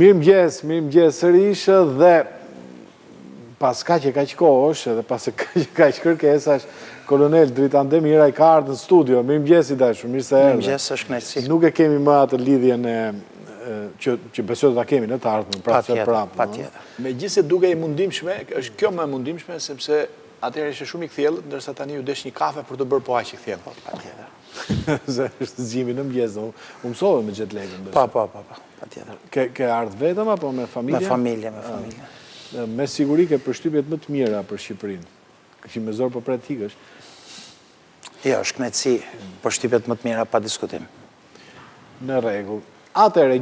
Mirëmëngjes sërish dhe pas kaq kohësh edhe pas kaq kërkesash, kolonel Dritan Demiraj ka ardhur në studio. Mirëmëngjes i dashur, mirë se erdhe. Mirëmëngjes, është kënaqësi. Nuk e kemi më atë lidhjen që besoj ta kemi në të ardhmen, prapë. Patjetër. Megjithëse duke i mundimshme, është kjo më e mundimshme sepse atëherë ishte shumë i kthjellët, ndërsa tani ju desh një kafe për të bërë po aq i kthjellë. Patjetër. Se është zgjimi në mëngjes, u mësove me jet lag-ën. Po, patjetër. Ke ardhur vetëm apo me familje? Me familje. Me siguri ke përshtypjet më të mira për Shqipërinë. Që me zor po pret ikësh. Jo, është kënaqësi, përshtypjet më të mira pa diskutim. Në rregull. Atëherë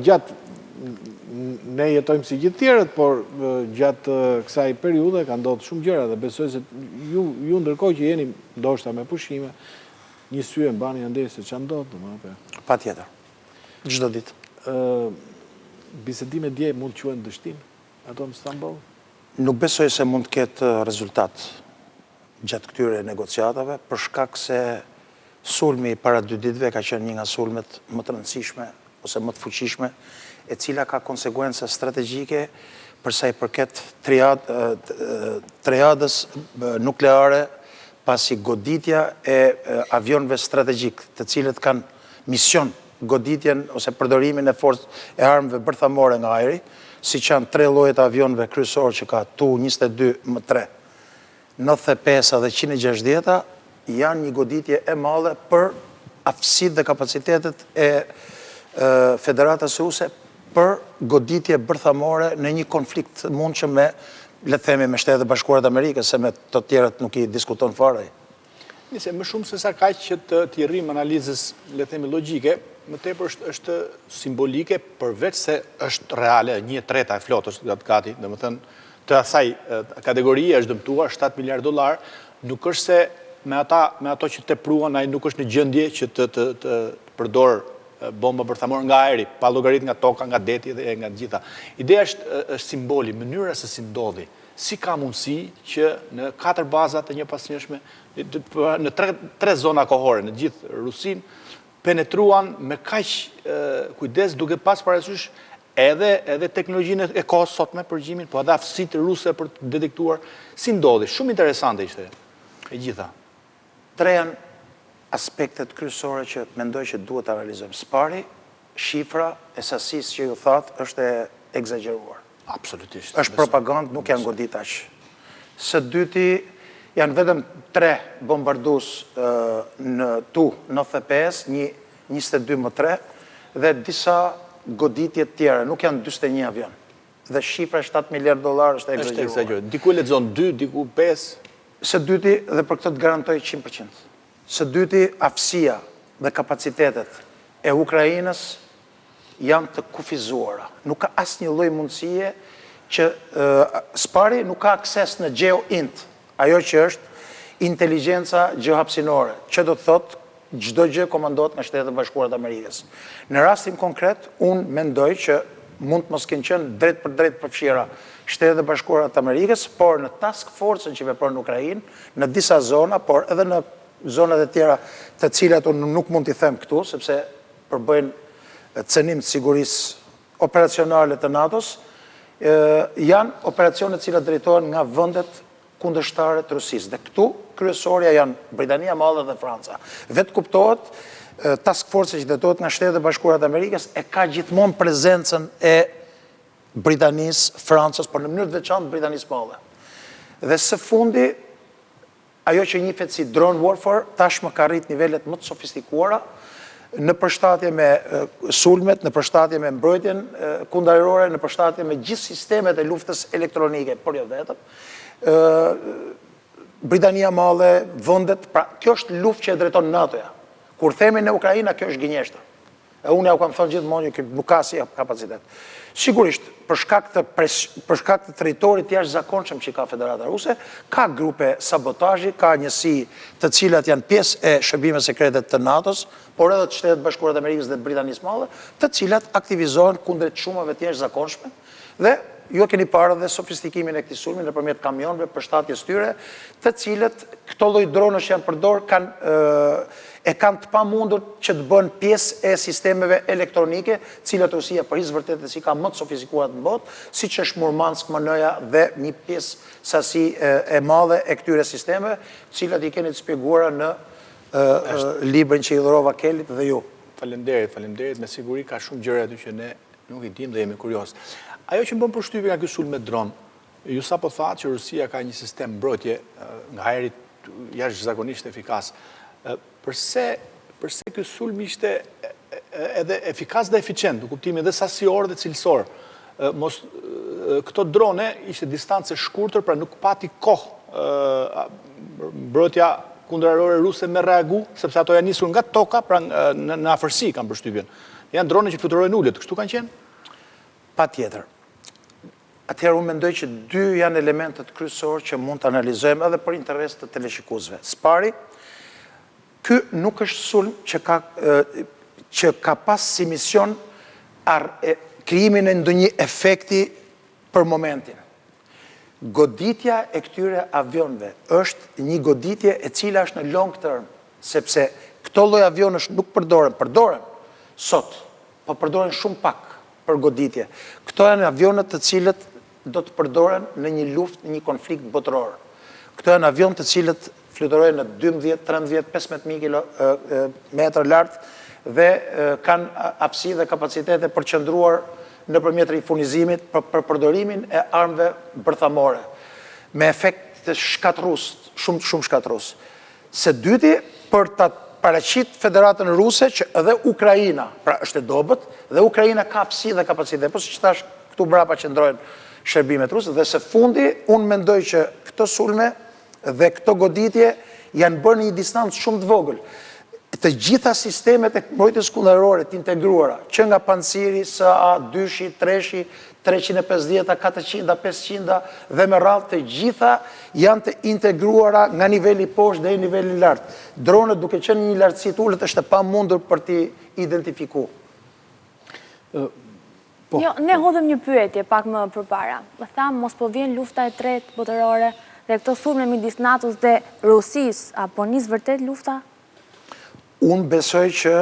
ne jetojmë si gjithë tjerët, por gjatë kësaj periudhe ka ndodhur shumë gjëra dhe besoj se ju ndërkohë që jeni ndoshta me pushime, një sy e mbani ande se ç'a ndodh, domethënë. Patjetër. Çdo ditë. Bisedime dje mund të quhen dështim ato në Stamboll? Nuk besoj se mund të ketë rezultat gjatë këtyre negociatave, për shkak se sulmi para 2 ditëve ka qenë një nga sulmet më të rëndësishme ose më të fuqishme, e cila ka konsekuenca strategjike për sa i përket triadës nukleare, pasi goditja e avionëve strategjik, të cilët kanë mision goditjen ose përdorimin e forcë e armëve bërthamore nga ajri, si që janë 3 llojet avionëve kryesor që ka Tu-22 M3, 95 dhe 160, janë një goditje e madhe për aftësitë dhe kapacitetet e Federatës Ruse për goditje bërthamore në një konflikt mundshëm me, le të themi, me Shtetet e Bashkuara të Amerikës, se me të tjerët nuk i diskuton fare. Nëse më shumë se sa kaq që të rrim analizës, le të themi, logjike, më tepër është simbolike, përveç se është reale, 1/3 e flotës gati, domethënë të asaj kategorie është dëmtuar $7 miliard, nuk është se me ato që tepruan ai nuk është në gjendje që të përdor bomba bërthamore nga ajri, pa llogarit nga toka, nga deti dhe nga gjitha. Ideja është simboli, mënyra se si ndodhi. Si ka mundësi që në 4 baza të njëpasnjëshme, në 3 zona kohore, në gjithë Rusin, penetruan me kaq kujdes duke pas parasysh edhe teknologjinë e kohës sotme për përgjimin, po edhe aftësitë ruse për të detektuar si ndodhi. Shumë interesante ishte e gjitha. 3 janë aspektet kryesore që mendoj që duhet të realizojmë. Spari, shifra e sasisë që ju thatë është e egzageruar. Absolutisht. Është propagandë, nuk janë godit aq. Së dyti, janë vetëm 3 bombardues në Tu-95, një 22 M3 dhe disa goditje të tjera, nuk janë 41 avion. Dhe shifra $7 miliard është e egzageruar. Diku lexon 2, diku 5. Së dyti, dhe për këtë të garantoj 100%. Së dyti, aftësia dhe kapacitetet e Ukrainës janë të kufizuara. Nuk ka asnjë lloj mundësie që Spari nuk ka akses në GeoInt, ajo që është inteligjenca gjeohapsinore, që do të thotë çdo gjë komandohet nga Shtetet e Bashkuara të Amerikës. Në rastin konkret, unë mendoj që mund të mos kenë qenë drejt për drejt përfshira Shtetet e Bashkuara të Amerikës, por në task force-ën që vepron në Ukrainë, në disa zona, por edhe në zonat e tjera të cilat unë nuk mund t'i them këtu, sepse përbëjnë cënim të sigurisë operacionale të NATO-s, janë operacione të cilat drejtohen nga vendet kundërshtare të Rusisë. Dhe këtu kryesorja janë Britania e Madhe dhe Franca. Vetë kuptohet, task force që drejtohet nga Shtetet e Bashkuara të Amerikës e ka gjithmonë prezencën e Britanisë, Francës, por në mënyrë të veçantë Britanisë Madhe. Dhe së fundi, ajo që njihet si drone warfare, tashmë ka rrit nivelet më të sofistikuara, në përshtatje me sulmet, në përshtatje me mbrojtjen kundërajrore, në përshtatje me gjithë sistemet e luftës elektronike, por jo vetëm. Britania Madhe, vendet, pra kjo është luftë që e drejton NATO-ja. Kur themi në Ukraina, kjo është gënjeshtër. E unë ja u kam thënë gjithmonë që nuk ka si kapacitet. Sigurisht, për shkak të territorit të jashtëzakonshëm që ka Federata Ruse, ka grupe sabotazhi, ka njësi të cilat janë pjesë e shërbimeve sekrete të NATO-s, por edhe të Shtetet Bashkuara të Amerikës dhe Britanisë Madhe, të cilat aktivizohen kundrejt çumave të jashtëzakonshme dhe ju e keni parë dhe sofistikimin e këtij sulmi nëpërmjet kamionëve, përshtatjes tyre, të cilët këto lloj dronësh janë përdor e kanë të pamundur që të bënë pjesë e sistemeve elektronike, cilat Rusia përhisë vërtet si ka më të sofistikuar në botë, siç është Murmansk, MN-ja dhe një pjesë sasi e madhe e këtyre sistemeve, cilat i keni të shpjeguara në librin që i dhurova Kelit dhe ju. Faleminderit, me siguri ka shumë gjëra aty që ne nuk i dim dhe jemi kurios. Ajo që më bën përshtypje nga ky sulm me dron, ju sapo thatë që Rusia ka një sistem mbrojtje nga ajri jashtëzakonisht efikas. Përse ky sulm ishte edhe efikas dhe eficient, në kuptimin dhe sasior dhe cilësor. Këto drone ishte distancë shkurtër, pra nuk pati kohë mbrojtja kundërorë ruse me reagu, sepse ato janë nisur nga toka, pra në afërsi kanë përshtypjen. Janë drone që fluturojnë ulët, kështu kanë qenë? Patjetër. Atëherë unë mendoj që dy janë elementet kryesorë që mund të analizojmë edhe për interes të teleshikuesve. Spari, ky nuk është sulm që ka pas si mision krijimin e ndonjë efekti për momentin. Goditja e këtyre avionëve është një goditje e cila është në long term, sepse këto lloj avionësh nuk përdoren sot, po përdoren shumë pak për goditje. Këto janë avionët të cilët do të përdoren në një luftë, në një konflikt botëror. Këto janë avionë të cilët fluturojnë në 12, 13, 15.000 metra lart dhe kanë hapësi dhe kapacitete për qëndruar nëpërmjet rifurnizimit për përdorimin e armëve bërthamore, me efekt të shkatërrues, shumë shkatërrues. Së dyti, për ta paraqit Federatën Ruse që edhe Ukraina, pra është e dobët, dhe Ukraina ka hapësi dhe kapacitet, po siç thash, këtu brapa qëndrojnë shërbimet ruse, dhe së fundi, unë mendoj që këto sulme dhe këto goditje janë bërë në një distancë shumë të vogël. Të gjitha sistemet e mbrojtjes kundërore të integruara, që nga panciri, SA, 2-shi, 3-shi, 350, 400, 500 dhe me radhë të gjitha janë të integruara nga niveli poshtë dhe niveli lartë. Dronët duke qenë një lartësi të ulët është e pamundur për t'i identifikuar. Jo, ne hodhëm një pyetje pak më përpara. Më thamë, mos po vjen lufta e tretë botërore dhe këto sulme midis NATO-s dhe Rusisë, apo nis vërtet lufta? Unë besoj që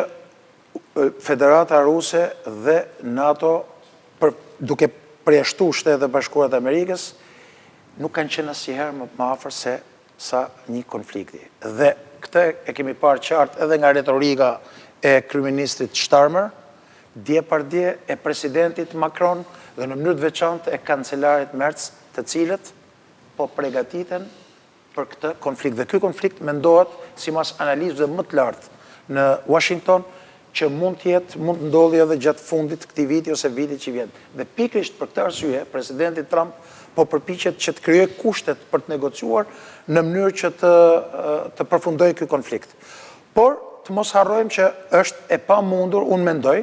Federata Ruse dhe NATO, duke përjashtu Shtetet e Bashkuara të Amerikës, nuk kanë qenë asnjëherë më afër se sa një konflikti. Dhe këtë e kemi parë qartë edhe nga retorika e kryeministrit Starmer, dje par dje e presidentit Macron dhe në mënyrë të veçantë e kancelarit Merz, të cilët po përgatiten për këtë konflikt. Dhe ky konflikt mendohet sipas analizave më të lartë në Washington që mund të ndodhi edhe gjatë fundit këtij viti ose vitit që vjen. Dhe pikërisht për këtë arsye, presidenti Trump po përpiqet që të krijojë kushtet për të negociuar në mënyrë që të përfundojë ky konflikt. Por të mos harrojmë që është e pamundur, unë mendoj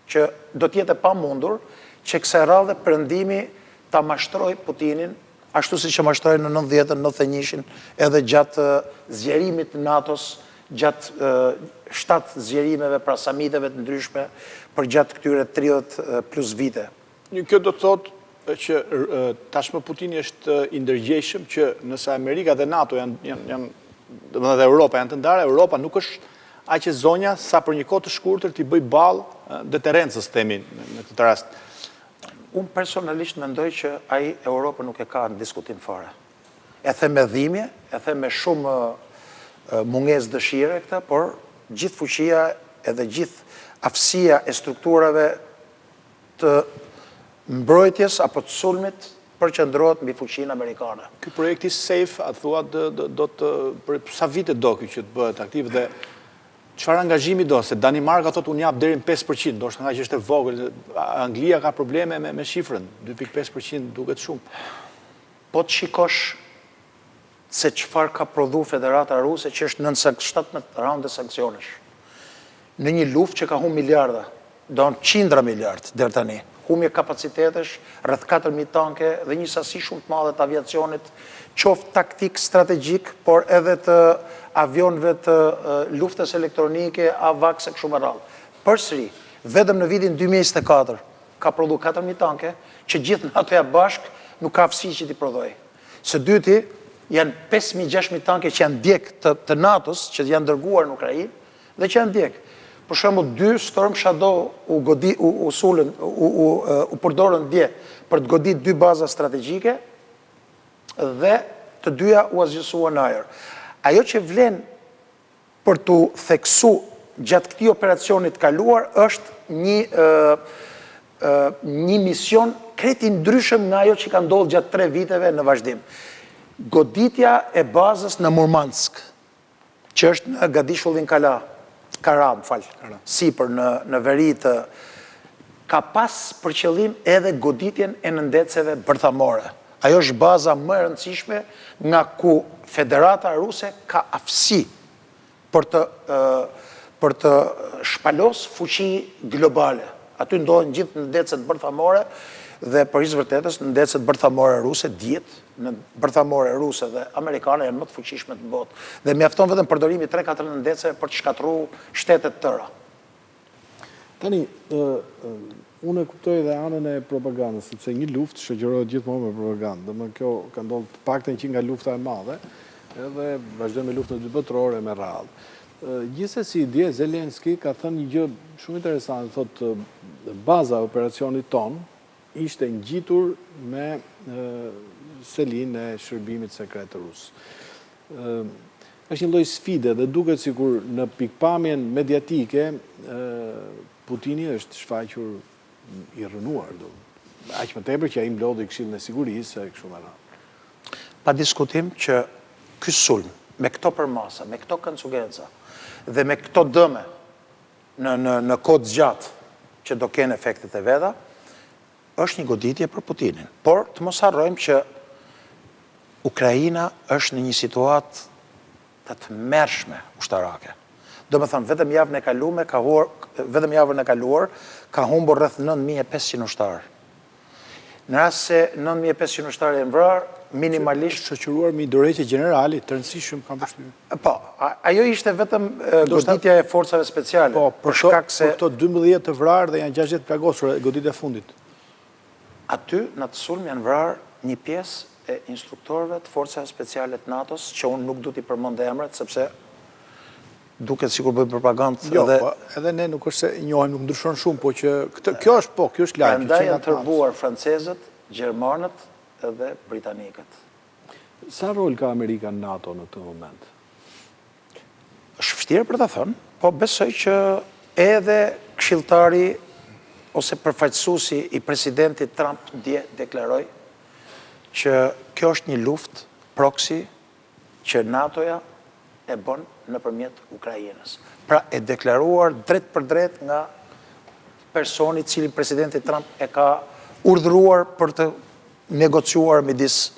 që do të jetë e pamundur që kësaj radhe Perëndimi ta mashtrojë Putinin ashtu siç e mashtroi në 90-ën, 91-shin, edhe gjatë zgjerimit të NATO-s, gjatë 7 zgjerimeve, pra samiteve të ndryshme, për gjatë këtyre 30 plus vite. Kjo do të thotë që tashmë Putini është i ndërgjegjshëm që nëse Amerika dhe NATO dhe Europa janë të ndarë, Europa nuk është aq e zonja sa për një kohë të shkurtër t'i bëj ballë deterencës, themi në këtë rast. Unë personalisht mendoj që ai Europa nuk e ka në diskutim fare. E them me dhimbje, e them me shumë mungesë dëshire këta, por gjithë fuqia edhe gjithë aftësia e strukturave të mbrojtjes apo të sulmit përqendrohet mbi fuqinë amerikane. Ky projekti SAFE, a thua për sa vite do ky që të bëhet aktiv dhe çfarë angazhimi do? Se Danimarka thotë unë jap deri në 5%, ndoshta nga që është e vogël. Anglia ka probleme me shifrën, 2.5% duket shumë. Po të shikosh se çfarë ka prodhu Federata Ruse, që është 17 raunde sanksionesh. Në një luftë që ka humbur miliarda, do në qindra miliard deri tani. Humbje kapacitetesh, rreth 4.000 tanke dhe një sasi shumë të madhe të aviacionit, qoftë taktik strategjik, por edhe të avionëve të luftës elektronike, AWACS e kështu me radhë. Përsëri, vetëm në vitin 2024 ka prodhu 4.000 tanke, që gjithë NATO-ja bashk nuk ka aftësi që t'i prodhoj. Së dyti, janë 5.000-6.000 tanke që janë djek të NATO-s, që janë dërguar në Ukrainë, dhe që janë djek. Për shembull, 2 Storm Shadow u përdorën dje për të godit 2 baza strategjike dhe të dyja u azgjësuan në ajër. Ajo që vlen për të theksu gjatë këtij operacionit kaluar është një mision krejt i ndryshëm nga ajo që ka ndodhur gjatë 3 viteve në vazhdim. Goditja e bazës në Murmansk, që është në Gadishullin sipër në veri të ka pas për qëllim edhe goditjen e nëndeceve bërthamore. Ajo është baza më e rëndësishme nga ku Federata Ruse ka aftësi për të shpalos fuqi globale. Aty ndodhen gjithë nëndecet bërthamore dhe për hisë vërtetës nëndecet bërthamore ruse, në bërthamore ruse dhe amerikane janë më të fuqishme të botë. Dhe mjafton vetëm përdorimi 3-4 nëndeceve për të shkatërruar shtetet tëra. Tani, unë e kuptoj dhe anën e propagandës, sepse një luftë shoqërohet gjithmonë me propagandë. Domethënë kjo ka ndodhur paktën që nga lufta e madhe, edhe vazhdon me luftën e dytë botërore me radhë. Gjithsesi, dje Zelenski ka thënë një gjë shumë interesante, thotë baza e operacionit ton ishte ngjitur me selin e shërbimit sekret rus. Është një lloj sfide dhe duket sikur në pikpamjen mediatike Putini është shfaqur i rënuar. Aq më tepër që ai mblodhi Këshillin e Sigurisë e kështu me radhë. Pa diskutim që ky sulm me këto përmasa, me këto konsekvenca dhe me këto dëme në kohë gjatë që do kenë efektet e veta, është një goditje për Putinin. Por të mos harrojmë që Ukraina është në një situatë të tmerrshme ushtarake. Do me thënë, vetëm javën e kaluar ka humbur rreth 9.500 ushtarë. Në rast se 9.500 ushtarë e vrarë, minimalisht shoqëruar me dorëheqje generali të rëndësishëm kam përshtypjen. Po, ajo ishte vetëm goditja e forcave speciale. Po, për këto 12 të vrarë dhe janë 60 plagosur goditja e fundit. Aty në të sulm janë vrarë një pjesë e instruktorëve të forcave speciale të NATO-s, që unë nuk du t'i përmend emrat, sepse duket sikur bëjmë propagandë. Jo, edhe ne nuk është se njohim, nuk ndryshon shumë, po që kjo është lajm. Prandaj janë tërbuar francezët, gjermanët dhe britanikët. Sa rol ka Amerika në NATO në këtë moment? Është vështirë për ta thënë, po besoj që edhe këshilltari ose përfaqësuesi i presidentit Trump dje deklaroi që kjo është një luftë proxy që NATO-ja e bën nëpërmjet Ukrainës. Pra e deklaruar drejt për drejt nga personi cilin presidenti Trump e ka urdhëruar për të negociuar midis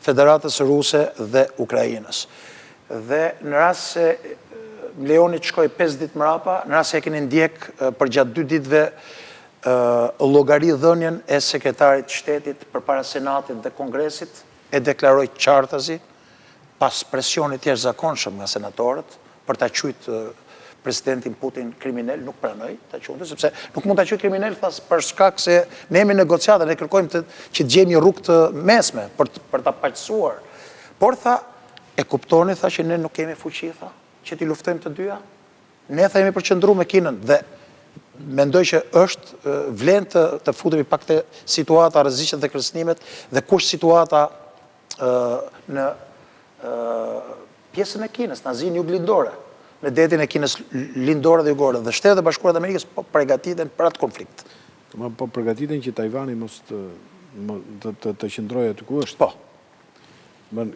Federatës Ruse dhe Ukrainës. Dhe në rast se lejoni të shkoj 5 ditë mrapa, në rast se e keni ndjek për gjatë 2 ditëve llogari dhënien e sekretarit të shtetit përpara Senatit dhe Kongresit, e deklaroi qartazi pas presionit të jashtëzakonshëm nga senatorët për ta quajtur presidentin Putin kriminal, nuk pranoi ta quajë, sepse nuk mund ta quajë kriminal për shkak se ne jemi në negociata, ne kërkojmë që të gjejmë një rrugë të mesme për ta paqësuar. Por tha, e kuptoni, tha, që ne nuk kemi fuqi, tha, që t'i luftojmë të dyja. Ne tha jemi përqendruar me Kinën dhe mendoj që është vlen të futemi pak te situata rreziqet dhe kërcënimet dhe kush situata në pjesën e Kinës, në Azinë Juglindore, në detin e Kinës lindore dhe jugore, dhe Shtetet e Bashkuara të Amerikës po përgatiten për atë konflikt. Po përgatiten që Tajvani mos të qëndrojë aty ku është. Po.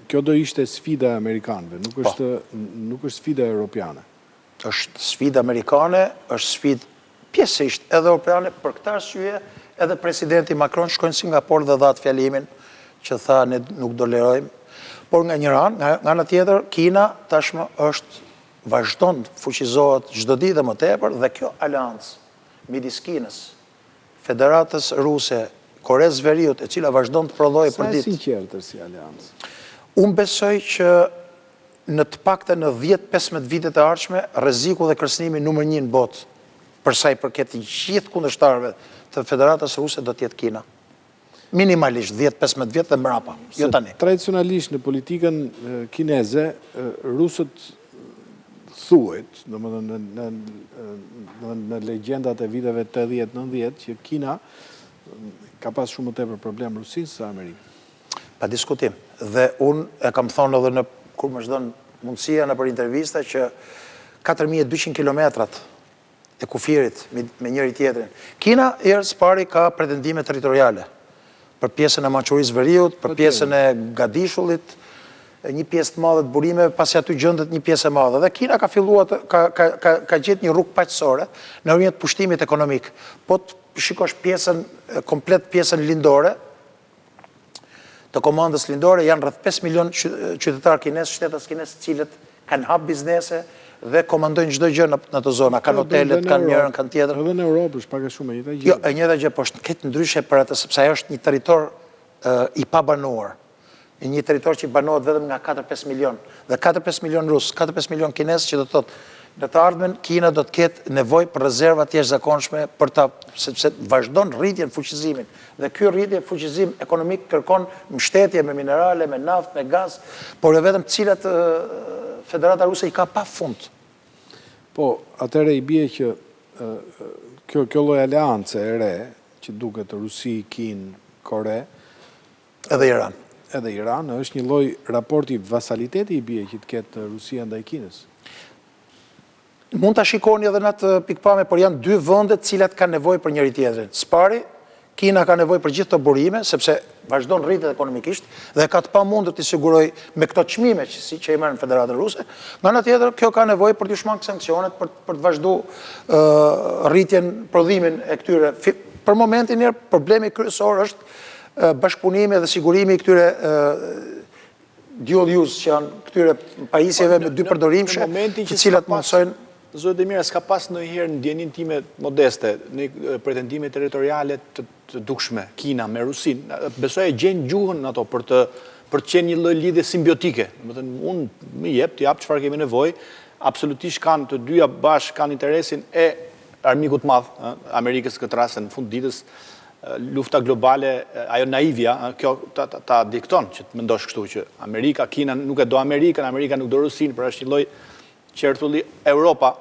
Kjo do ishte sfida e amerikanëve, nuk është sfida europiane. Është sfida amerikane, është sfidë pjesësisht edhe europiane, për këtë arsye edhe presidenti Macron shkoi në Singapur dhe dha atë fjalimin që tha ne nuk do lerojmë. Por nga një anë, nga ana tjetër, Kina tashmë vazhdon të fuqizohet çdo ditë dhe më tepër, dhe kjo aleancë midis Kinës, Federatës Ruse, Koresë së Veriut, e cila vazhdon të prodhojë për ditë. Sa e sinqertë si aleancë? Unë besoj që në të paktën në 10-15 vitet e ardhshme, rreziku dhe kërcënimi numër 1 në botë për sa i përket gjithë kundërshtarëve të Federatës Ruse do të jetë Kina. Minimalisht 10-15 vjet dhe mbrapa, jo tani. Tradicionalisht në politikën kineze, rusët thuhet, domethënë në legjendat e viteve 80-90 që Kina ka pas shumë më tepër problem Rusinë se Amerikën. Pa diskutim. Dhe unë e kam thonë edhe kur më zhdon mundësia në për intervista që 4200 kilometrat e kufirit me njëri tjetrin. Kina herës pari ka pretendime territoriale për pjesën e Manqurisë Veriut, për pjesën e Gadishullit, një pjesë të madhe të burimeve, pasi aty gjendet një pjesë e madhe. Dhe Kina ka filluar ka gjetë një rrugë paqësore në rrjet pushtimit ekonomik. Po të shikosh komplet pjesën lindore të komandës lindore, janë rreth 5 milion qytetarë kinesë, shtetas kinesë, cilët kanë hap biznese dhe komandojnë çdo gjë në të zona, kanë hotelet, kanë njërën, kanë tjetër. Edhe në Europë është pak a shumë e njëjta gjë. Jo, e njëjta gjë, po është këtë ndryshe për atë, sepse ajo është një territor i pabanuar. Një territor që banohet vetëm nga 4-5 milion. Dhe 4-5 milion rusë, 4-5 milion kinesë që do të thotë, në të ardhmen Kina do të ketë nevojë për rezerva të jashtëzakonshme sepse vazhdon rritjen fuqizimin. Dhe ky rritje fuqizim ekonomik kërkon mbështetje me minerale, me naftë, me gaz, por vetëm cilat Federata Ruse i ka pa fund. Po, atëre i bie që kjo lloj aleance e re, që duket Rusi, Kinë, Kore, edhe Iran. Edhe Iran, është një lloj raporti vasaliteti i bie që të ketë Rusia ndaj Kinës. Mund ta shikoni edhe në atë pikpamje, por janë dy vende të cilat kanë nevojë për njëri tjetrin. Spari, Kina ka nevojë për gjithë të burime, sepse vazhdon rritet ekonomikisht dhe ka të pamundur të siguroj me këto çmime që i merren Federatën Ruse. Nga ana tjetër, kjo ka nevojë për të shmangë sanksionet, për të vazhduar rritjen, prodhimin e këtyre. Për momentin problemi kryesor është bashkëpunimi dhe sigurimi i këtyre dual use që janë këtyre pajisjeve me dy përdorimshme, të cilat mundsojnë. Zoti Demira, s'ka pas ndonjëherë në ndjenin time modeste, në pretendime territoriale të dukshme, Kina me Rusinë, besoj e gjen gjuhën në ato për të qenë një lloj lidhje simbiotike. Domethënë, unë më jep çfarë kemi nevojë, absolutisht kanë të dyja bashkë kanë interesin e armikut të madh, Amerikës këtë rast në fund ditës, lufta globale, ajo naivja, kjo ta dikton që të mendosh kështu që Amerika, Kina nuk e do Amerikën, Amerika nuk do Rusinë, por është një lloj qertulli. Europa,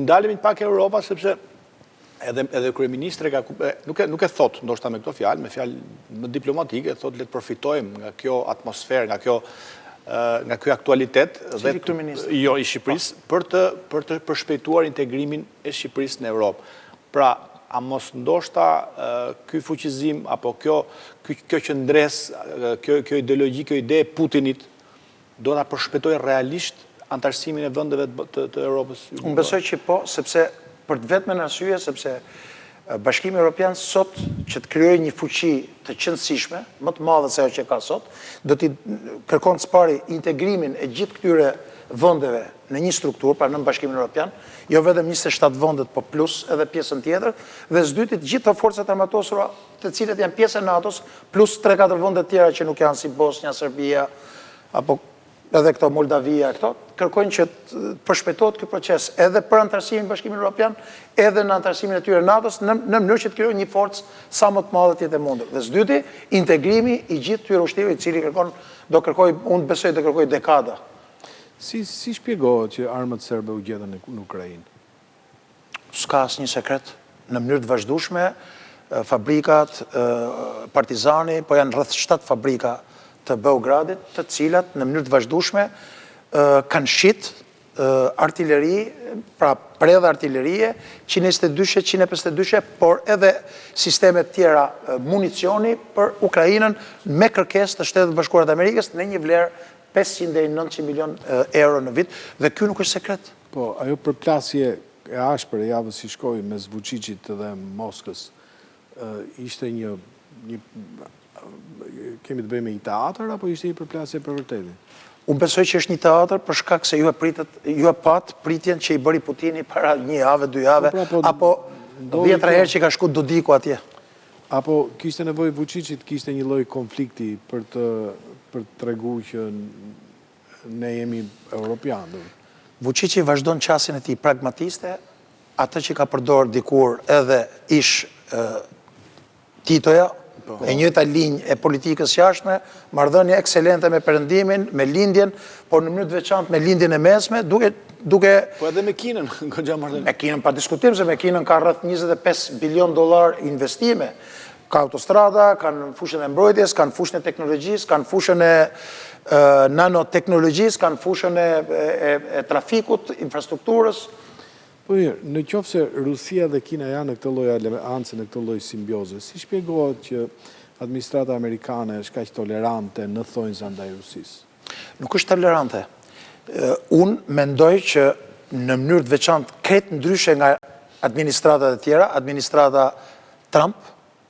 ndalemi pak Europa, sepse edhe kryeministre nuk e thot, ndoshta me këto fjalë, me fjalë më diplomatike, thot le të përfitojmë nga kjo atmosferë, nga ky aktualitet dhe jo i Shqipërisë për të përshpejtuar integrimin e Shqipërisë në Europë. Pra, a mos ndoshta ky fuqizim apo kjo qëndres, kjo ideologji, kjo ide e Putinit do ta përshpejtojë realisht antarësimin e vendeve të Europës? Unë besoj që po, sepse për të vetmen arsye, sepse Bashkimi Evropian sot që të krijojë një fuqi të qëndësishme, më të madhe se ajo që ka sot, do t'i kërkon së pari integrimin e gjithë këtyre vendeve në një strukturë, pra në Bashkimin Evropian, jo vetëm 27 vendet, po plus edhe pjesën tjetër, dhe së dyti të gjitha forcat armatosura të cilët janë pjesë e NATO-s, plus 3-4 vende tjera që nuk janë si Bosnia, Serbia, apo edhe këto Moldavia, këto, kërkojnë që të përshpejtohet ky proces edhe për antarësimin e Bashkimit Evropian, edhe në antarësimin e tyre NATO-s, në mënyrë që të krijojë një forcë sa më të madhe të jetë e mundur. Dhe së dyti, integrimi i gjithë këtyre ushtrive, i cili unë besoj do kërkojë dekada. Si shpjegohet që armët serbe u gjetën në Ukrainë? S'ka asnjë sekret. Në mënyrë të vazhdueshme, fabrikat, Partizani, po janë rreth 7 fabrika të Beogradit, të cilat në mënyrë të vazhdueshme kanë shit artilleri, pra predhe artillerie, 122, 152, por edhe sistemet tjera municioni për Ukrainën me kërkesë të Shtetet Bashkuara të Amerikës në një vlerë 500 deri 900 milion euro në vit, dhe ky nuk është sekret. Po, ajo përplasje e ashpër e javës që shkoi mes Vučićit dhe Moskës, ishte një kemi të bëjmë një teatr, apo ishte një përplasje për vërtetin? Unë besoj që është një teatr për shkak se ju e pat pritjen që i bëri Putini para 1 javë, 2 javë, apo 10 herë që ka shku Dodiku atje. Apo kishte nevojë Vučićit, kishte një lloj konflikti për të treguar që ne jemi europianë. Vučići vazhdon qasin e tij pragmatiste, atë që ka përdorë dikur edhe ish Titoja, e njëjta linjë e politikës jashtme, marrëdhënie ekselente me Perëndimin, me lindjen, por në mënyrë të veçantë me lindjen e mesme, duke Po edhe me Kinën, goxha marrëdhënie. me Kinën pa diskutim, se me Kinën ka rreth 25 bilion dollar investime. Ka autostrada, kanë fushën e mbrojtjes, kanë fushën e teknologjisë, kanë fushën e nanoteknologjisë, kanë fushën e trafikut, infrastrukturës. Po mirë, në qoftë se Rusia dhe Kina janë në këtë lloj aleanse, në këtë lloj simbioze, si shpjegohet që administrata amerikane është kaq tolerante në thonjza ndaj Rusisë? Nuk është tolerante. Unë mendoj që në mënyrë të veçantë krejt ndryshe nga administratat e tjera, administrata Trump,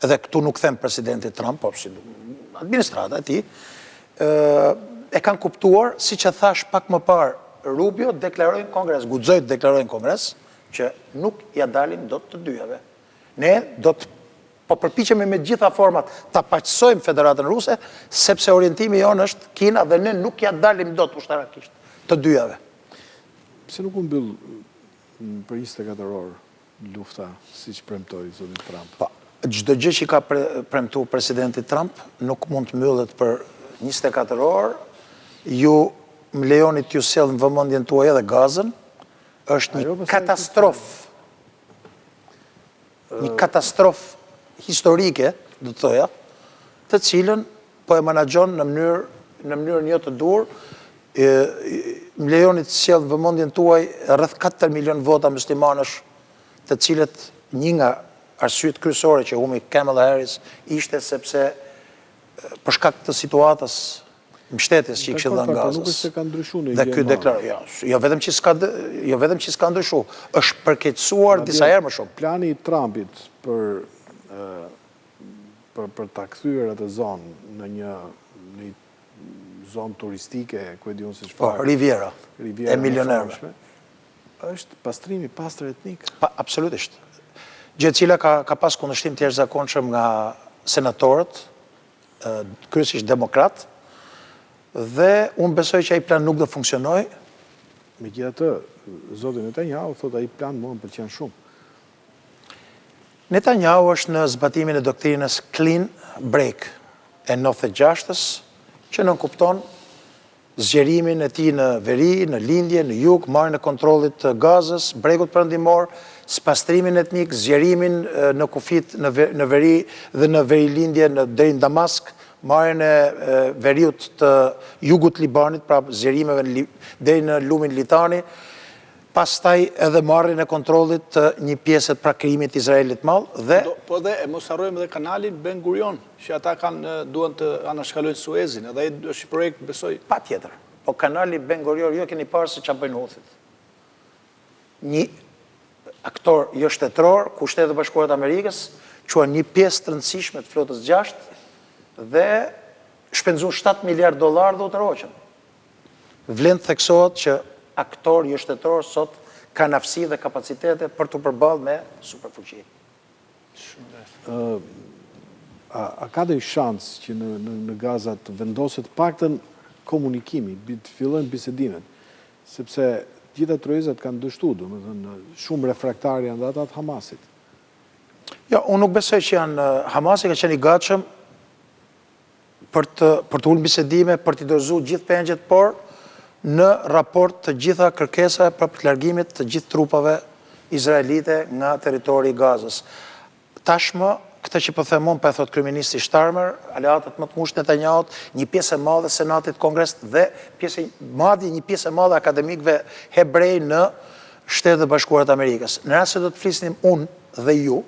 edhe këtu nuk them presidenti Trump, po si administrata e tij, e kanë kuptuar, siç e thash pak më parë, Rubio deklaroi në Kongres, guxoi të deklarojë në Kongres, që nuk ja dalim dot të dyjave. Ne do të po përpiqemi me gjitha format ta paqësojmë Federatën Ruse, sepse orientimi jonë është Kina dhe ne nuk ja dalim dot ushtarakisht të dyjave. Pse nuk u mbyll për 24 orë lufta siç premtoi zoti Trump? Po, çdo gjë që ka premtuar presidenti Trump nuk mund të mbyllet për 24 orë. Ju më lejoni t'ju sjell në vëmendjen tuaj edhe gazën. Është një katastrofë. Një katastrofë historike, do të thoja, të cilën po e menaxhon në mënyrën jo të dur. Më lejoni të sjell në vëmendjen tuaj rreth 4 milion vota muslimanësh, të cilët një nga arsyet kryesore që humbi Kamala Harris ishte sepse për shkak të situatës mbështetjes që i kishte dhënë Gazës. Nuk është se ka ndryshuar në Dhe ky deklaroi, jo vetëm që s'ka ndryshuar, është përkeqësuar disa herë më shumë. Plani i Trumpit për ta kthyer atë zonë në një zonë turistike, ku e diun se çfarë. Po, Riviera e milionerëve. Është pastrimi pastër etnik. Absolutisht. Gjë e cila ka pas kundërshtim të jashtëzakonshëm nga senatorët, kryesisht demokrat, dhe unë besoj që ai plan nuk do funksionoj. Megjithatë, zoti Netanyahu thotë ai plan më pëlqen shumë. Netanyahu është në zbatimin e doktrinës clean break e 96-ës, që nënkupton zgjerimin e tij në veri, në lindje, në jug, marrjen e kontrollit të Gazës, bregut perëndimor, spastrimin etnik, zgjerimin në kufit në veri dhe në verilindje deri në Damask, marrjen e veriut të jugut Libanit, pra zgjerimeve deri në lumin Litani, pastaj edhe marrjen e kontrollit të një pjesë pra krijimit Izraelit madh dhe po dhe mos harrojmë edhe kanalin Ben Gurion, që ata duan të anashkalojnë Suezin, edhe ai është projekt besoj. Patjetër. Po kanali Ben Gurion ju keni parë se çfarë bëjnë Huthit. Një aktor jo shtetror, ku Shtetet e Bashkuara të Amerikës quan një pjesë të rëndësishme të flotës 6 dhe shpenzun $7 miliard dhe u tërhoqën. Vlen theksohet që aktor jo shtetror sot kanë aftësi dhe kapacitete për të përballë me superfuqi. A ka dhe shans që në Gaza të vendoset paktën komunikimi, të fillojnë bisedimet, sepse gjitha trojezat kanë dështu, domethënë shumë refraktari janë dhe ata të Hamasit. Jo, unë nuk besoj që janë Hamasi ka qenë i gatshëm për të ulë bisedime, për t'i dorëzuar gjithë pengjet, por në raport të gjitha kërkesa për largimit të gjithë trupave izraelite nga territori i Gazës. Tashmë, këtë që po them unë, pa e thot kryeministi Starmer, aleatët më të ngushtë Netanyahut, një pjesë e madhe Senatit Kongres dhe një pjesë e madhe akademikëve hebrej në Shtetet e Bashkuara të Amerikës. Në rast se do të flisnim unë dhe ju,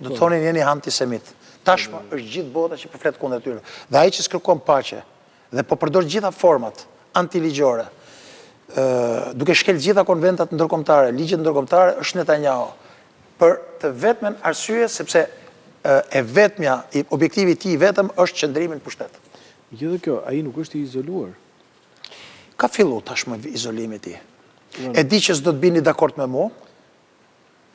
do të thonin jeni antisemit. Tashmë është gjithë bota që po flet kundër tyre. Dhe ai që kërkon paqe dhe po përdor gjitha format antiligjore, duke shkel gjitha konventat ndërkombëtare, ligjet ndërkombëtare, është Netanyahu. Për të vetmen arsye sepse e vetmja, objektivi i tij vetëm është qëndrimi në pushtet. Gjithë kjo, ai nuk është i izoluar. Ka fillu tashmë izolimi i tij. E di që s'do të bini dakord me mua,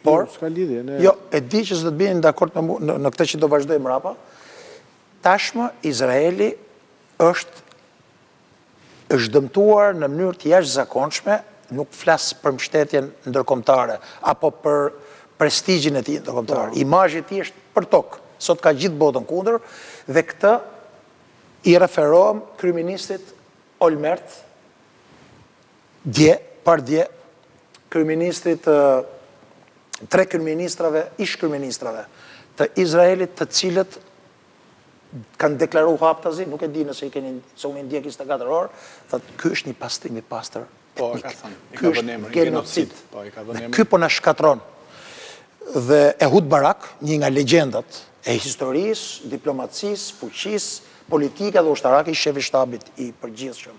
por s'ka lidhje. Jo, e di që s'do të bini dakord me mua në këtë që do vazhdoj mrapa. Tashmë Izraeli është dëmtuar në mënyrë të jashtëzakonshme, nuk flas për mbështetjen ndërkombëtare apo për prestigjin e tij ndërkombëtar. Imazhi i tij është për tokë. Sot ka gjithë botën kundër dhe këtë i referohem kryeministrit Olmert, dje, kryeministrit tre kryeministrave, ish kryeministrave të Izraelit, të cilët kanë deklaruar haptazi, nuk e di nëse se unë i ndjek 24 orë, thotë ky është një pastrim i pastër. Po, e ka thënë, i ka vënë emrin genocid. Po, i ka vënë emrin. Ky po na shkatron. Dhe Ehud Barak, një nga legjendat e historisë, diplomacisë, fuqisë, politike dhe ushtarake, i shefi shtabit i përgjithshëm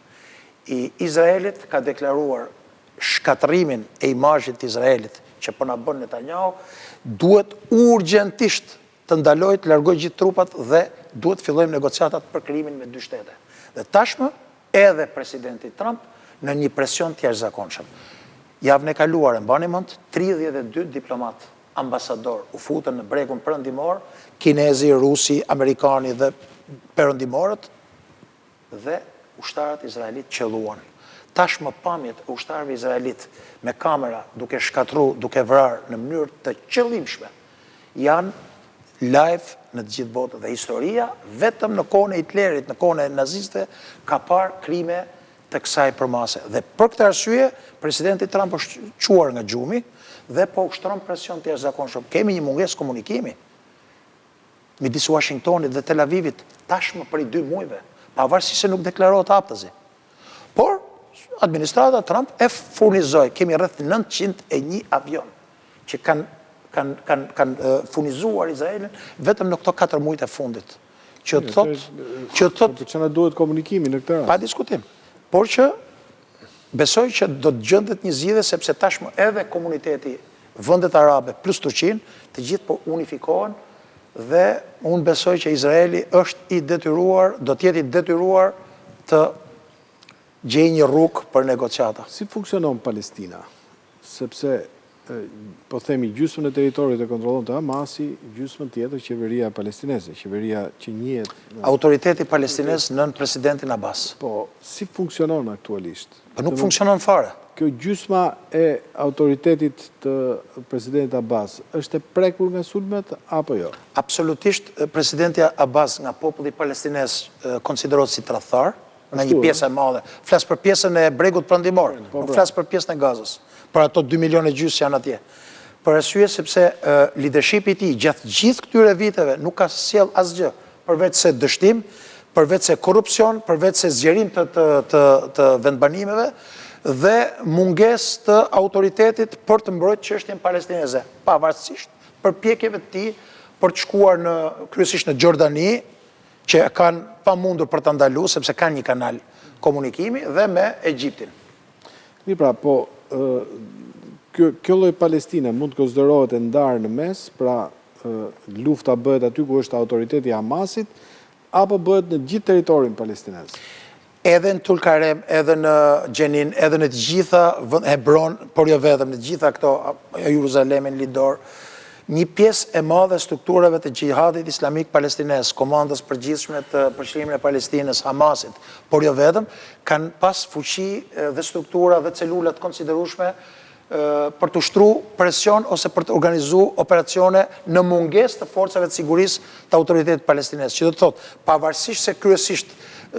i Izraelit, ka deklaruar shkatrimin e imazhit të Izraelit që po na bën Netanyahu, duhet urgjentisht të ndalojë, të largojë gjithë trupat dhe duhet fillojmë negociatat për krijimin me dy shtete. Dhe tashmë edhe presidenti Trump në një presion të jashtëzakonshëm. Javën e kaluar, mbani mend, 32 diplomat ambasador u futën në bregun perëndimor, kinezi, rusi, amerikani dhe perëndimorët, dhe ushtarët izraelit qelluan. Tashmë pamjet e ushtarëve izraelit me kamera duke shkatru, duke vrarë në mënyrë të qëllimshme, janë live në të gjithë botën. Dhe historia, vetëm në kohën e Hitlerit, në kohën e nazistëve, ka parë krime të kësaj përmase. Dhe për këtë arsye, presidenti Trump është quar nga gjumi dhe po ushtron presion të jashtëzakonshëm. Kemi një mungesë komunikimi midis Washingtonit dhe Tel Avivit tashmë për 2 muajve, pavarësisht se nuk deklarohet haptazi. Por administrata Trump e furnizoi, kemi rreth 901 avion që kanë furnizuar Izraelin vetëm në këto 4 muajt e fundit. Që thot që na duhet komunikimi në këtë rast. Pa diskutim. Por që besoj që do të gjendet një zgjidhje sepse tashmë edhe komuniteti vendet arabe plus Turqinë, të gjithë po unifikohen dhe unë besoj që Izraeli është i detyruar, do të jetë i detyruar të gjejë një rrugë për negociata. Si funksionon Palestina? Sepse po themi gjysmën e territorit e kontrollon të Hamasi, gjysmën tjetër qeveria palestineze, qeveria që njihet. Autoriteti palestinez nën presidentin Abbas. Po, si funksionon aktualisht? Po nuk funksionon fare. Kjo gjysma e autoritetit të presidentit Abbas është e prekur nga sulmet apo jo? Absolutisht, presidenti Abbas nga populli palestinez konsiderohet si tradhtar, nga një pjesë e madhe. Flas për pjesën e bregut perëndimor, nuk flas për pjesën e Gazës. Për ato 2,5 milionë janë atje. Për arsye sepse leadershipi i tij gjatë gjithë këtyre viteve nuk ka sjell asgjë përveç se dështim, përveç se korrupsion, përveç se zgjerim të vendbanimeve dhe mungesë të autoritetit për të mbrojtur çështjen palestineze, pavarësisht përpjekjeve të tij për të shkuar kryesisht në Gjordani, që kanë pamundur për të ndaluar sepse kanë një kanal komunikimi, dhe me Egjiptin. Pra, po kjo lloj Palestina mund të konsiderohet e ndarë në mes, pra lufta bëhet aty ku është autoriteti i Hamasit, apo bëhet në gjithë territorin palestinez? Edhe në Tulkarem, edhe në Gjenin, edhe në të gjitha Hebron, por jo vetëm, në të gjitha këto Jeruzalemin lindor, një pjesë e madhe e strukturave të Gjihadit Islamik Palestinez, komandës përgjithshme të Përshërimit e Palestinës, Hamasit, por jo vetëm, kanë pas fuqi dhe struktura dhe celula të konsiderueshme për të ushtruar presion ose për të organizuar operacione në mungesë të forcave të sigurisë të autoritetit palestinez. Që do të thotë, pavarësisht se kryesisht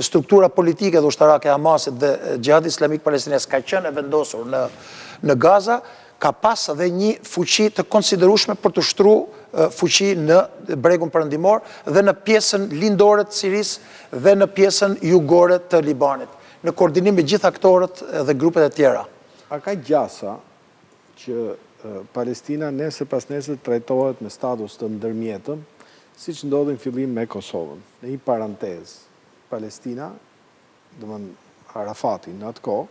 struktura politike dhe ushtarake e Hamasit dhe Gjihadit Islamik Palestinez ka qenë e vendosur në Gaza, ka pas edhe një fuqi të konsiderueshme për të ushtruar fuqi në bregun perëndimor dhe në pjesën lindore të Sirisë dhe në pjesën jugore të Libanit, në koordinim me gjithë aktorët dhe grupet e tjera. A ka gjasa që Palestina nesër pas nesër trajtohet me status të ndërmjetëm, siç ndodhi në fillim me Kosovën. Në një parantezë, Palestina, domethënë Arafati në atë kohë,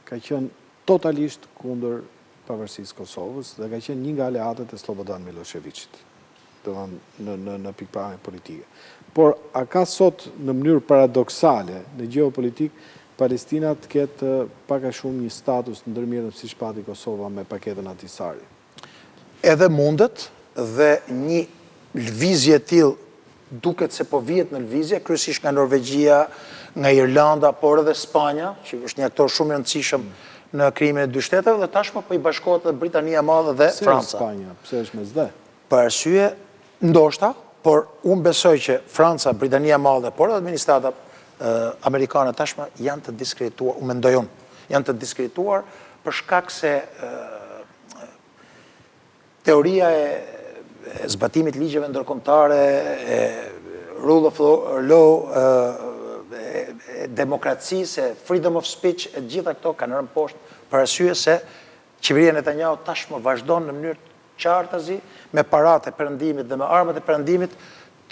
ka qenë totalisht kundër pavarësisë Kosovës dhe ka qenë një nga aleatët e Slobodan Miloševićit, në pikpamje politike. Por a ka sot në mënyrë paradoksale në gjeopolitik Palestina të ketë pak a shumë një status të ndërmjetëm siç pati Kosova me paketën Ahtisari? Edhe mundet dhe një lëvizje e tillë duket se po vihet në lëvizje, kryesisht nga Norvegjia, nga Irlanda, por edhe Spanja, që është një aktor shumë i rëndësishëm në krimin e dy shteteve dhe tashmë po i bashkohet dhe Britania e Madhe dhe Franca. Spanja, pse është me zde? Për arsye, ndoshta, por unë besoj që Franca, Britania e Madhe, por edhe administrata amerikane tashmë janë të diskredituar, unë mendoj unë, janë të diskredituar për shkak se teoria e zbatimit ligjeve ndërkombëtare, rule of law, demokracisë, freedom of speech, e gjitha këto kanë rënë poshtë për arsye se qeveria Netanyahu tashmë vazhdon në mënyrë qartazi me paratë e perëndimit dhe me armët e perëndimit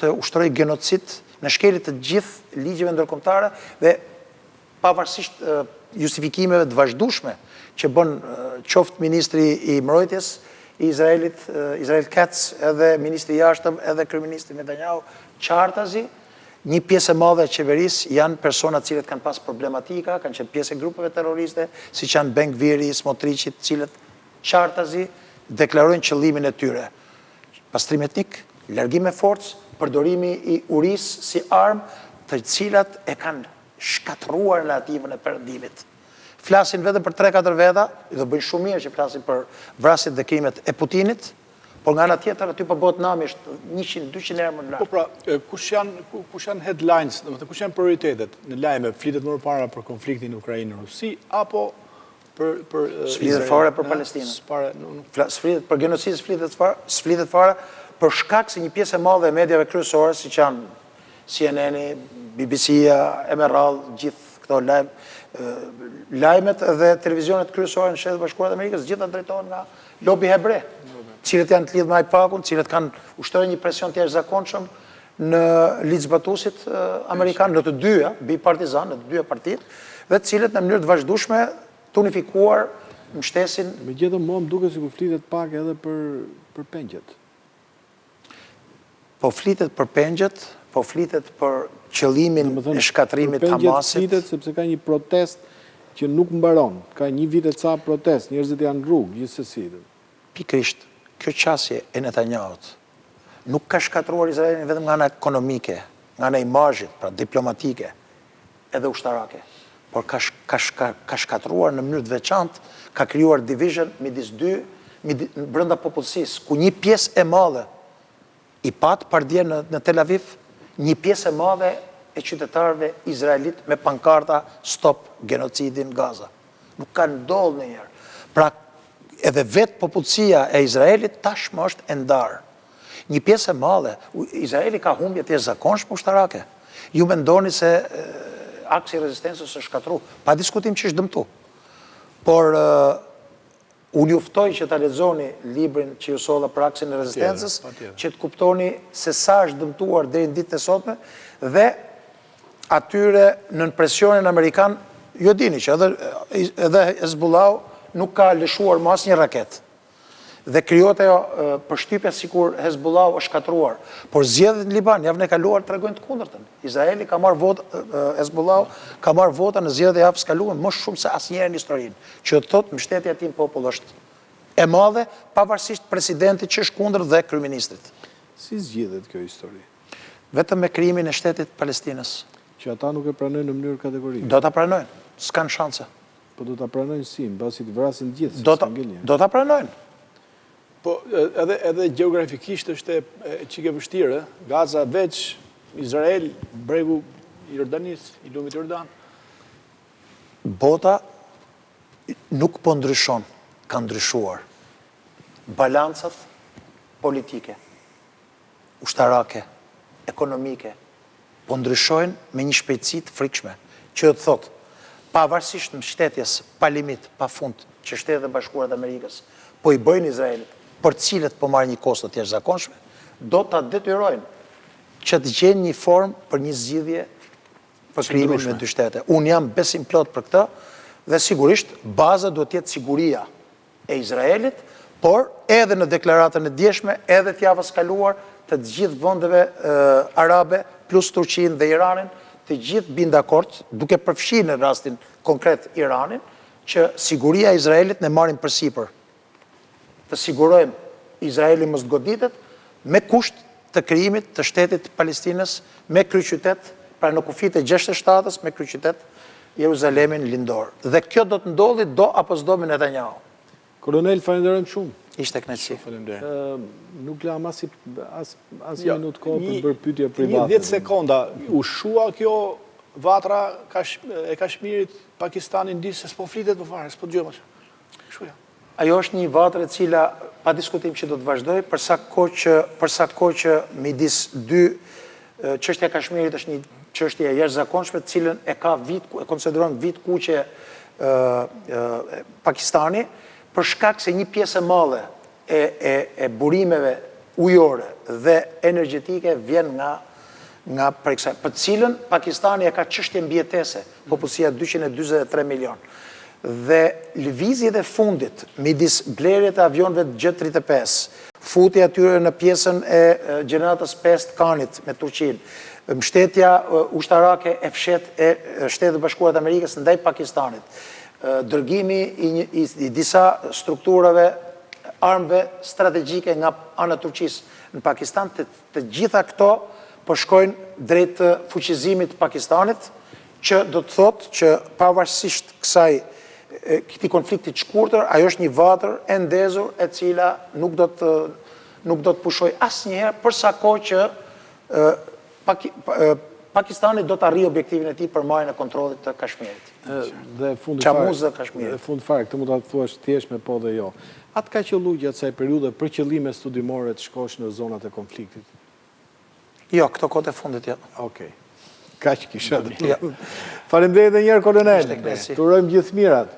të ushtrojë genocid në shkelje të gjithë ligjeve ndërkombëtare dhe pavarësisht justifikimeve të vazhdueshme që bën qoftë ministri i mbrojtjes i Izraelit, Israel Katz, edhe ministri i jashtëm, edhe kryeministri Netanyahu, qartazi, një pjesë e madhe e qeverisë janë persona të cilët kanë pas problematika, kanë qenë pjesë e grupeve terroriste, siç janë Ben Gviri, Smotriqi, të cilët qartazi deklarojnë qëllimin e tyre. Pastrim etnik, largim me forcë, përdorimi i urisë si armë, të cilat e kanë shkatruar relativën e perëndimit. Flasin vetëm për 3-4 veta, dhe bëjnë shumë mirë që flasin për vrasjet dhe krimet e Putinit, por nga ana tjetër aty po bëhet nami është 100-200 herë më lart. Po pra, kush janë headlines, domethënë kush janë prioritetet në lajme, flitet më parë për konfliktin në Ukrainë-Rusi apo për sflitet fare për Palestinën. Sflitet për genocid, sflitet fare për shkak se një pjesë e madhe e mediave kryesore, siç janë CNN-i, BBC-ja, Emerald, gjithë këto lajmet dhe televizionet kryesore në Shtetet Bashkuara të Amerikës, gjitha drejtohen nga lobi hebre, cilët janë të lidhur me AIPAC-un, cilët kanë ushtrojnë një presion të jashtëzakonshëm në ligjzbatuesit amerikan, në të dyja, bipartizan, në të dyja partitë, dhe të cilët në mënyrë të vazhdueshme të unifikuar mbështesin. Megjithatë, mua më duket sikur flitet pak edhe për pengjet. Po flitet për pengjet, po flitet për qëllimin e shkatrimit të Hamasit. Flitet sepse ka një protest që nuk mbaron. Ka një vit e ca protest, njerëzit janë në rrugë, gjithsesi. Pikërisht, kjo qasje e Netanyahut nuk ka shkatruar Izraelin vetëm nga ana ekonomike, nga ana imazhit, pra diplomatike, edhe ushtarake, por ka shkatruar në mënyrë të veçantë, ka krijuar division midis brenda popullsisë, ku një pjesë e madhe i pat pardje në Tel Aviv, një pjesë e madhe e qytetarëve izraelit me pankarta stop genocidin Gaza. Nuk ka ndodhur ndonjëherë. Pra edhe vetë popullsia e Izraelit tashmë është e ndarë. Një pjesë e madhe, Izraeli ka humbje të jashtëzakonshme ushtarake. Ju mendoni se aksi i rezistencës është shkatruar, pa diskutim që është dëmtu. Por unë ju ftoj që ta lexoni librin që ju solla për aksin e rezistencës, që të kuptoni se sa është dëmtuar deri në ditën e sotme dhe atyre në presionin amerikan, ju dini që edhe Hezbollah nuk ka lëshuar më asnjë raket. Dhe krijohet ajo përshtypja sikur Hezbollah është shkatruar. Por zgjedhjet në Liban javën e kaluar tregojnë të kundërtën. Izraeli ka marrë votë, Hezbollah ka marrë vota në zgjedhjet e javës kaluar më shumë se asnjëherë në historinë. Që thotë mbështetja e atij popull është e madhe, pavarësisht presidentit që është kundër dhe kryeministrit. Si zgjidhet kjo histori? Vetëm me krijimin e shtetit Palestinës. Që ata nuk e pranojnë në mënyrë kategorike. Do ta pranojnë, s'kan shanse. Po do ta pranojnë si, mbasi të vrasin gjithë. Do ta pranojnë. Po edhe gjeografikisht është çike vështirë, Gaza veç, Izrael, bregu i Jordanis, i lumit Jordan. Bota nuk po ndryshon, ka ndryshuar. Balancat politike, ushtarake, ekonomike, po ndryshojnë me një shpejtësi të frikshme, që të thotë, pavarësisht mbështetjes pa limit, pa fund, që Shtetet e Bashkuara të Amerikës po i bëjnë Izraelit, për cilët po marrë një kosto të jashtëzakonshme, do ta detyrojnë që të gjenë një formë për një zgjidhje për krijimin me dy shtete. Unë jam besim plot për këtë dhe sigurisht baza duhet të jetë siguria e Izraelit, por edhe në deklaratën e djeshme, edhe të javës kaluar të gjithë vendeve arabe plus Turqinë dhe Iranin, të gjithë bin dakord, duke përfshirë në rastin konkret Iranin, që siguria e Izraelit ne marrim përsipër. Të sigurojmë Izraeli mos goditet me kusht të krijimit të shtetit Palestinës me kryeqytet, pra në kufit e 67-s me kryeqytet Jeruzalemin lindor. Dhe kjo do të ndodhi do apo s'do me Netanyahu. Kolonel, falenderojmë shumë. Ishte kënaqësi. Faleminderit. Nuk lam as një minutë kohë për bërë pyetje private. 10 sekonda, u shua kjo vatra e Kashmirit, Pakistanin di se s'po flitet më fare, s'po dëgjojmë atë. Shuja. Ajo është një vatër e cila pa diskutim që do të vazhdoj, përsa kohë që midis dy çështja e Kashmirit është një çështje e jashtëzakonshme, të cilën e konsideron vit kuqe Pakistani, për shkak se një pjesë e madhe e burimeve ujore dhe energjetike vjen nga për kësaj, për cilën Pakistani e ka çështje mbijetese, popullsia 243 milion. Dhe lëvizjet e fundit midis blerjet e avionëve Jet-35, futja atyre në pjesën e gjeneratës 5 të Kanit me Turqinë, mbështetja ushtarake e fshet e Shtetet Bashkuara të Amerikës ndaj Pakistanit, dërgimi i disa strukturave armëve strategjike nga ana Turqisë në Pakistan, të gjitha këto po shkojnë drejt fuqizimit të Pakistanit, që do të thotë që pavarësisht këtij konflikti të shkurtër, ajo është një vatër e ndezur e cila nuk do të pushoj asnjëherë përsa kohë që Pakistani do të arrijë objektivin e tij për marrjen e kontrollit të Kashmirit. Dhe Çamuz dhe Kashmirit. Dhe fund fare, këtë mund ta thuash thjesht me po dhe jo. Atë ka qellu gjatë kësaj periudhe për qëllime studimore të shkosh në zonat e konfliktit? Jo, këto kohët e fundit jo. Okej. Kaq kisha. Faleminderit edhe një herë kolonel. Ishte kënaqësi. Të urojmë gjithë mirat.